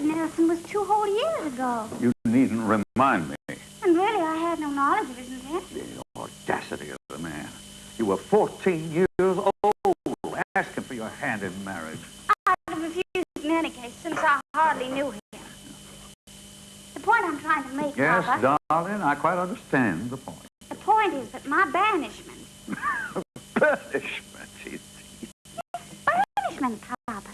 Nelson was 2 whole years ago. You needn't remind me. And really, I had no knowledge of his intentions. The audacity of the man. You were 14 years old, asking for your hand in marriage. I'd have refused in any case, since I hardly knew him. The point I'm trying to make, Yes, Papa... darling, I quite understand the point. The point is that my banishment... Banishment, Yes, banishment, Papa.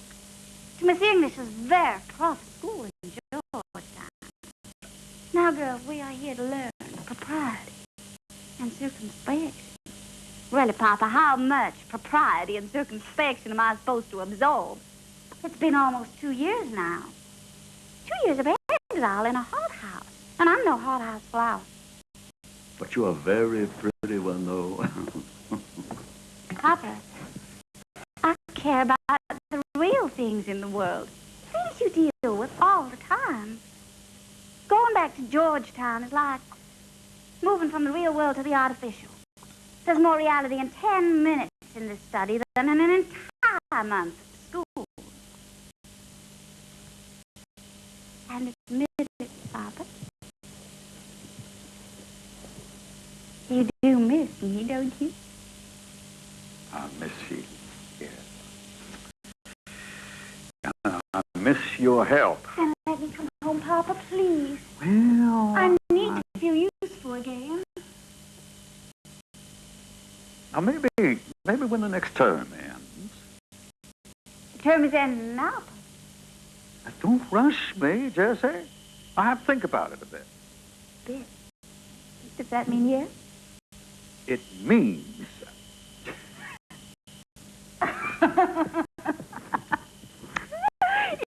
To Miss English's very proper school in Georgetown. Now, girls, we are here to learn propriety and circumspection. Really, Papa, how much propriety and circumspection am I supposed to absorb? It's been almost 2 years now. 2 years of exile in a hothouse. And I'm no hothouse flower. But you're a very pretty one, though. Papa, I care about the real things in the world. Things you deal with all the time. Going back to Georgetown is like moving from the real world to the artificial. There's more reality in 10 minutes in this study than in an entire month at school. And admit it, Papa. You do miss me, don't you? I miss you, yes. I miss your help. Then let me come home, Papa, please. Well, I need to feel useful again. Now, maybe when the next term ends. The term is ending now, Papa. Now, don't rush me, Jessie. I have to think about it a bit. Bit? Does that mean yes? It means...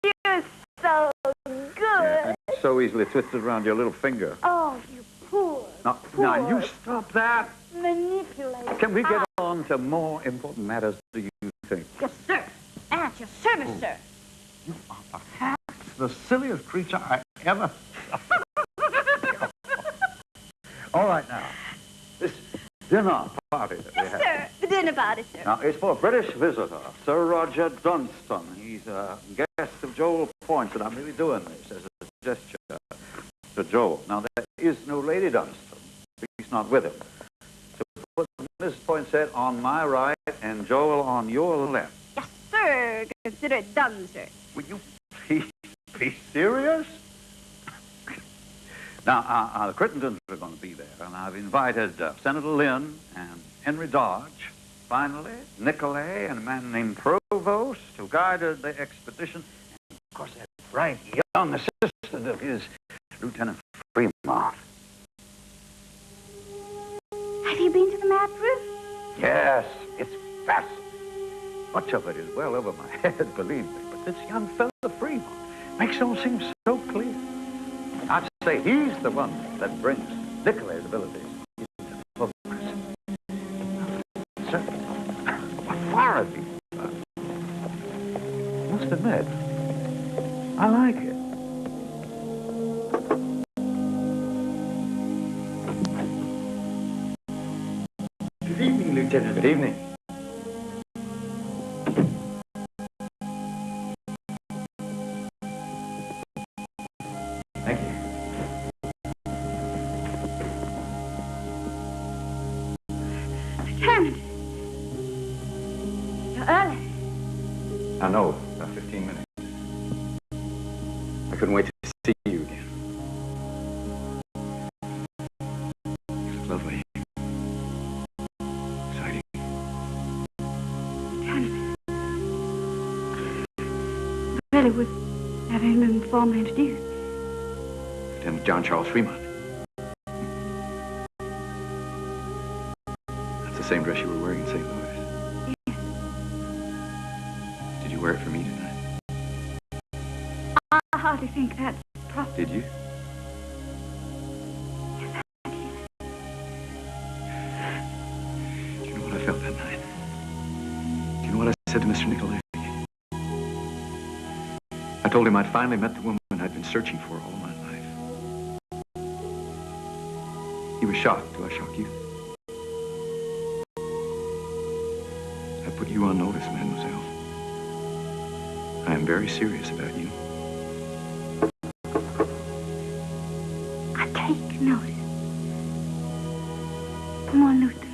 You're so good. Yeah, so easily twisted around your little finger. Oh, you poor, Now, you stop that. manipulator. Can we get on to more important matters, do you think? Yes, sir. At your service, sir. You are perhaps the silliest creature I ever saw. All right, now, this dinner party that we have. Yes, sir. The dinner party, sir. Now, it's for a British visitor, Sir Roger Dunstan. He's a guest of Joel Point's, and I'm really doing this as a gesture to Joel. Now, there is no Lady Dunstan. He's not with him. So put Mrs. Poinsett on my right and Joel on your left. Yes, sir. Consider it done, sir. Will you please be serious? Now, the Crittendens are going to be there, and I've invited Senator Lynn and Henry Dodge. Finally, Nicolay and a man named Provost, who guided the expedition. And, of course, that bright young assistant of his, Lieutenant Freemont. Have you been to the map room? Yes, it's fascinating. Much of it is well over my head, believe me, but this young fellow Fremont makes it all seem so clear. I'd say he's the one that brings Nicolay's abilities into focus. Sir, what far have you done? I must admit, I like it. Good evening, Lieutenant. Good evening. Thank you. Lieutenant. You're early. I know, about 15 minutes. I couldn't wait to see you again. You look lovely. Exciting. Lieutenant. Really would have been formally introduced. Lieutenant John Charles Freemont. That's the same dress you were wearing in St. Louis. Yes. Did you wear it for me tonight? I hardly think that's proper. Did you? Yes, I did. Do you know what I felt that night? Do you know what I said to Mr. Nicolay? I told him I'd finally met the woman I'd been searching for all my life. He was shocked. Do I shock you? I put you on notice, mademoiselle. I am very serious about you. notice. Come on, Luther.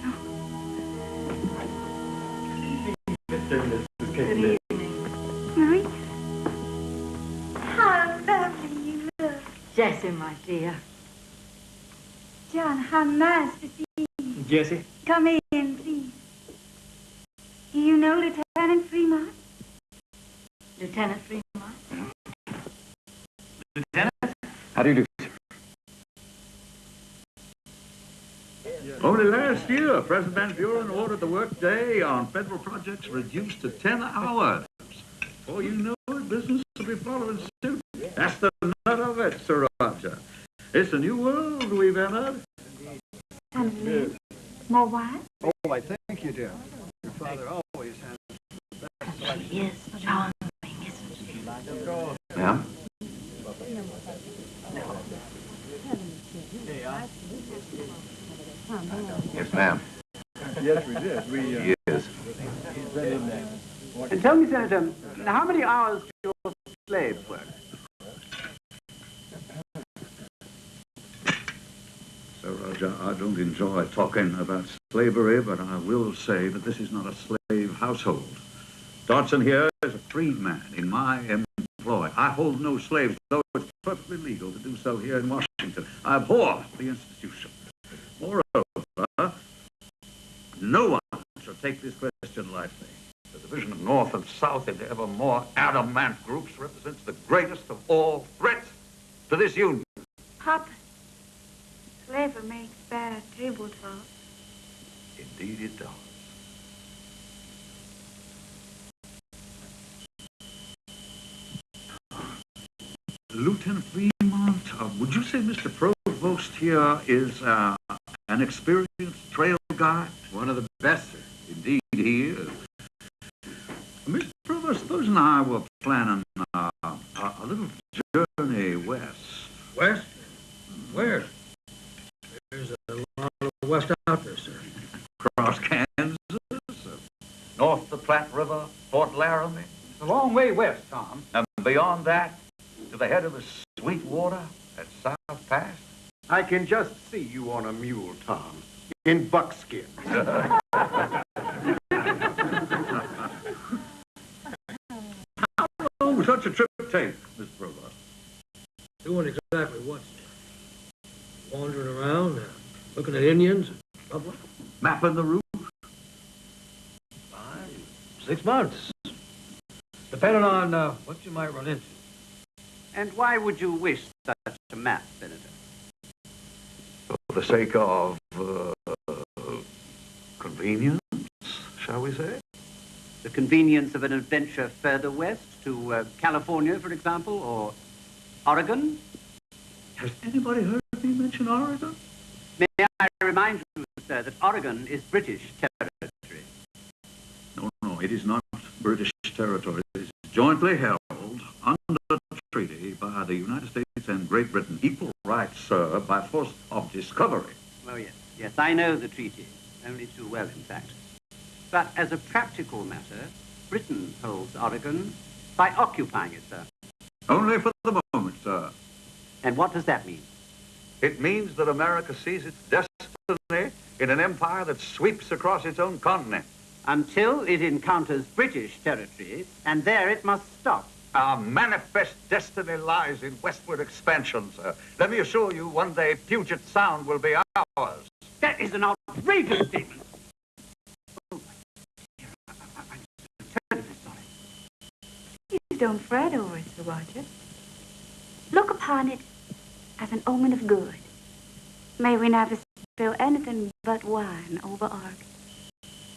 Good evening. Marie? How lovely you look. Jessie, my dear. John, how nice to see you. Jessie? Come in, please. Do you know Lieutenant Freemont? Lieutenant Freemont? Lieutenant? How do you do, sir? Only last year, President Van Buren ordered the workday on federal projects reduced to 10 hours. Before you know it, business will be following suit. That's the nut of it, Sir Roger. It's a new world we've entered. And more wine? Oh, I thank you, dear. Your father always has the best. She is charming, isn't she? Ma'am? Yes, ma'am. Yes, we did. He is. And tell me, Senator, how many hours do your slaves work? Sir Roger, I don't enjoy talking about slavery, but I will say that this is not a slave household. Dodson here is a freedman in my employ. I hold no slaves, though it's perfectly legal to do so here in Washington. I abhor the institution. Moreover, no one shall take this question lightly. The division of North and South into ever more adamant groups represents the greatest of all threats to this union. Papa, slavery makes bad table talk. Indeed it does. Lieutenant Fremont, would you say Mr. Provost here is an experienced trail guide? One of the best, sir. Indeed he is. Mr. Provost, suppose and I were planning a little journey west. West? Where? There's a lot of west out there, sir. Across Kansas, north the Platte River, Fort Laramie. It's a long way west, Tom. And beyond that, to the head of the Sweetwater at South Pass. I can just see you on a mule, Tom, in buckskin. How long would such a trip take, Mr. Provost? Doing exactly what, sir? Wandering around, looking at Indians and public? Mapping the route? 5, 6 months. Depending on what you might run into. And why would you wish such a map, Senator? For the sake of convenience, shall we say? The convenience of an adventure further west to California, for example, or Oregon? Has anybody heard me mention Oregon? May I remind you, sir, that Oregon is British territory. No, it is not British territory. It is jointly held under treaty by the United States and Great Britain. Equal rights, sir, by force of discovery. Oh, yes. Yes, I know the treaty. Only too well, in fact. But as a practical matter, Britain holds Oregon by occupying it, sir. Only for the moment, sir. And what does that mean? It means that America sees its destiny in an empire that sweeps across its own continent. Until it encounters British territory, and there it must stop. Our manifest destiny lies in westward expansion, sir. Let me assure you, one day Puget Sound will be ours. That is an outrageous statement. Oh, dear, I'm terribly sorry. Please don't fret over it, Sir Roger. Look upon it as an omen of good. May we never spill anything but wine over Oregon.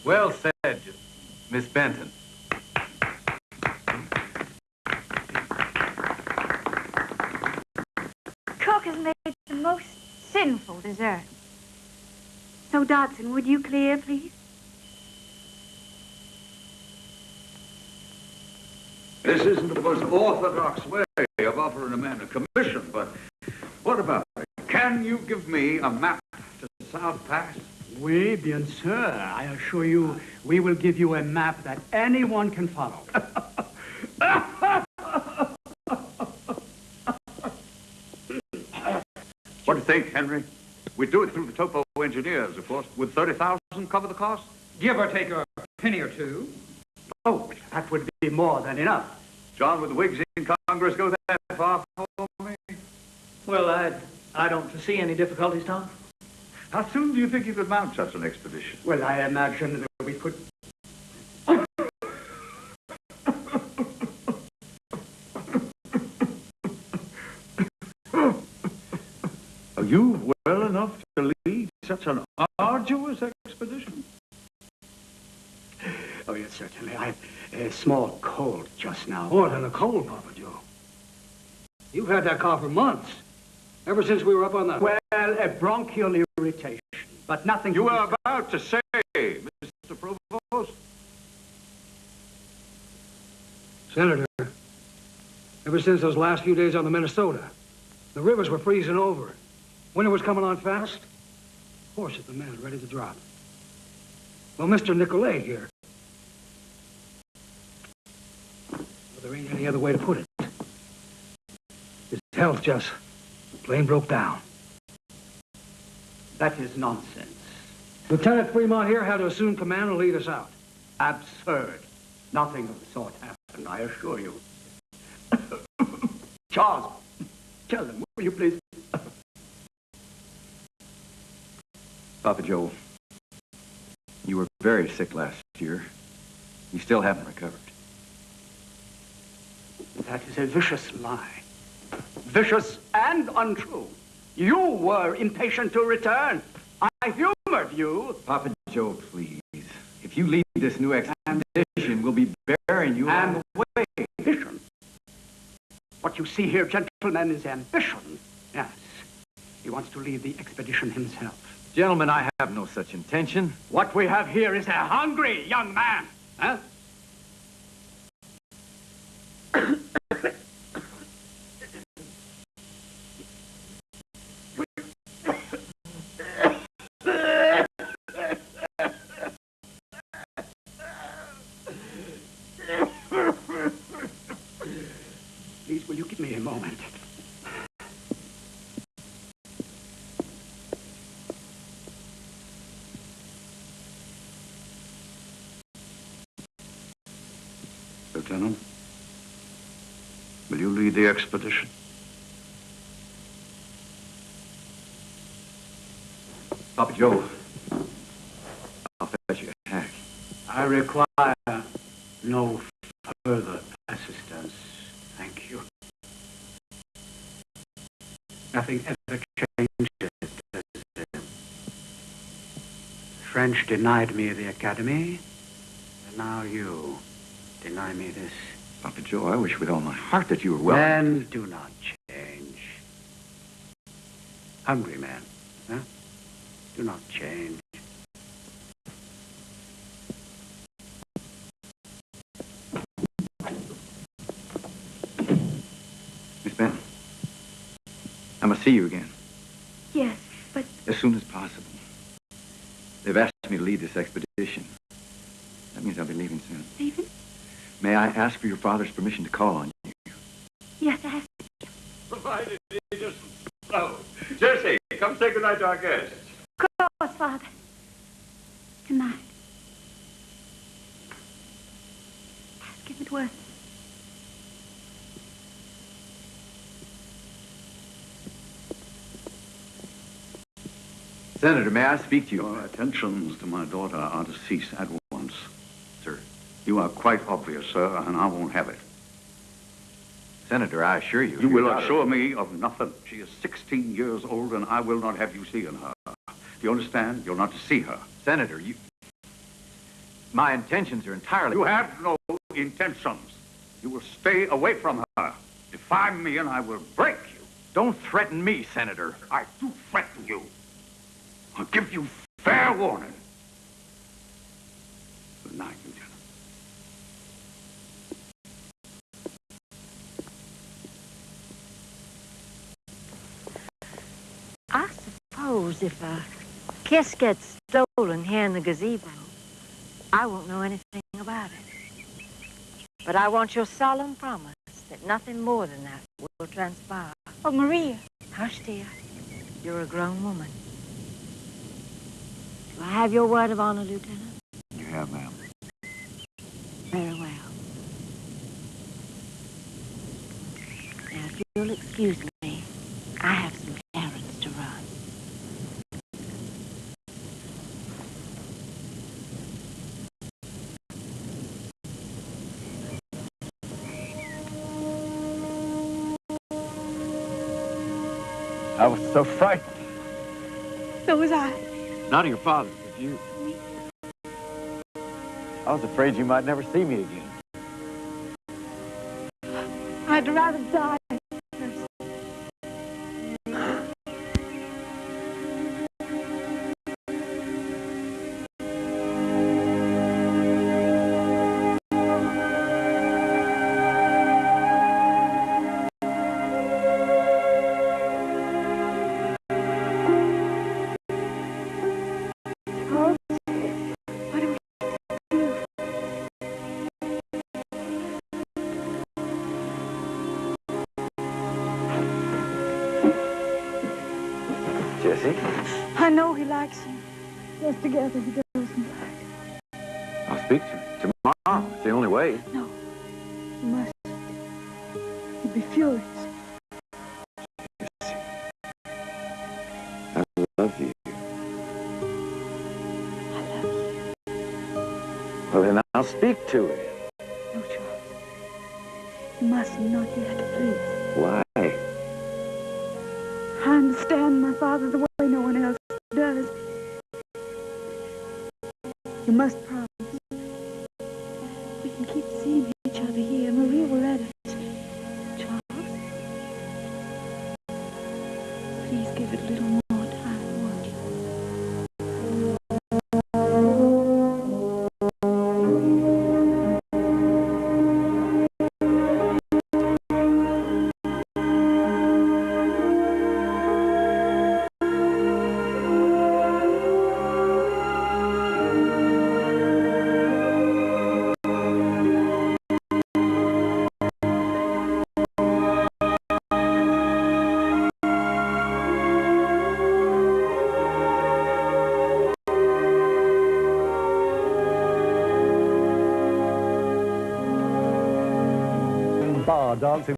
Well said, Miss Benton. Cook has made the most sinful dessert. So, Dodson, would you clear, please? This isn't the most orthodox way of offering a man a commission, but what about it? Can you give me a map to South Pass? Oui, bien sûr. I assure you, we will give you a map that anyone can follow. What do you think, Henry? We do it through the topo engineers, of course. Would 30,000 cover the cost? Give or take a penny or two. Oh, that would be more than enough. John, would the Whigs in Congress go that far for me? Well, I don't foresee any difficulties, Tom. How soon do you think you could mount such an expedition? Well, I imagine that we could... Are you well enough to lead such an arduous expedition? Oh, yes, certainly. I have a small cold just now. More than a cold, Papa Joe. You've had that cough for months. Ever since we were up on the... Well, a bronchial irritation, but nothing... You were about to say, Mr. Provost. Senator, ever since those last few days on the Minnesota, the rivers were freezing over. Winter was coming on fast. Horses, the men, ready to drop. Well, Mr. Nicolay here. Well, there ain't any other way to put it. His health just plain broke down. That is nonsense. Lieutenant Fremont here had to assume command and lead us out. Absurd. Nothing of the sort happened, I assure you. Charles, tell them, will you please? Papa Joe, you were very sick last year. You still haven't recovered. That is a vicious lie. Vicious and untrue. You were impatient to return. I humored you. Papa Joe, please. If you lead this new expedition, we'll be burying you on the way. Ambition. What you see here, gentlemen, is ambition. Yes. He wants to lead the expedition himself. Gentlemen, I have no such intention. What we have here is a hungry young man. Huh? Please, will you give me a moment? Lieutenant, will you lead the expedition? Papa Joe, I'll fetch you a hack. I require no further assistance. Thank you. Nothing ever changes. The French denied me the academy, and now you deny me this. Papa Joe, I wish with all my heart that you were well. Men do not change. Hungry men, huh? Do not change. Miss Benton, I must see you again. Yes, but... As soon as possible. They've asked me to lead this expedition. That means I'll be leaving soon. Leaving? May I ask for your father's permission to call on you? Yes, I have. Provided he doesn't slow. Jessie, come say goodnight to our guests. Of course, Father. Good night. Give it worth. Senator, may I speak to you? Your attentions to my daughter are to cease at once. Sir, you are quite obvious, sir, and I won't have it. Senator, I assure you... You will assure me of nothing. She is 16 years old, and I will not have you seeing her. Do you understand? You're not to see her. Senator, you... My intentions are entirely... You have no intentions. You will stay away from her. Defy me, and I will break you. Don't threaten me, Senator. I do threaten you. I'll give you fair warning. Good night, Lieutenant. I suppose if a kiss gets stolen here in the gazebo, I won't know anything about it. But I want your solemn promise that nothing more than that will transpire. Oh, Maria. Hush, dear. You're a grown woman. Do I have your word of honor, Lieutenant? You have, ma'am. Very well. Now, if you'll excuse me, I have some errands to run. I was so frightened. So was I. Not of your father, but you. I was afraid you might never see me again. I'd rather die. Jessie? I know he likes you. Just together he doesn't like. I'll speak to him tomorrow. It's the only way. No, you must. He'd be furious. Jessie. I love you. I love you. Well, then I'll speak to him. No, Charles. You must not yet, please. Why? I understand my father the way no one else does. You must promise. We can keep seeing each other here. Maria will let us. Charles? Please give it a little more time, won't you? Bar dancing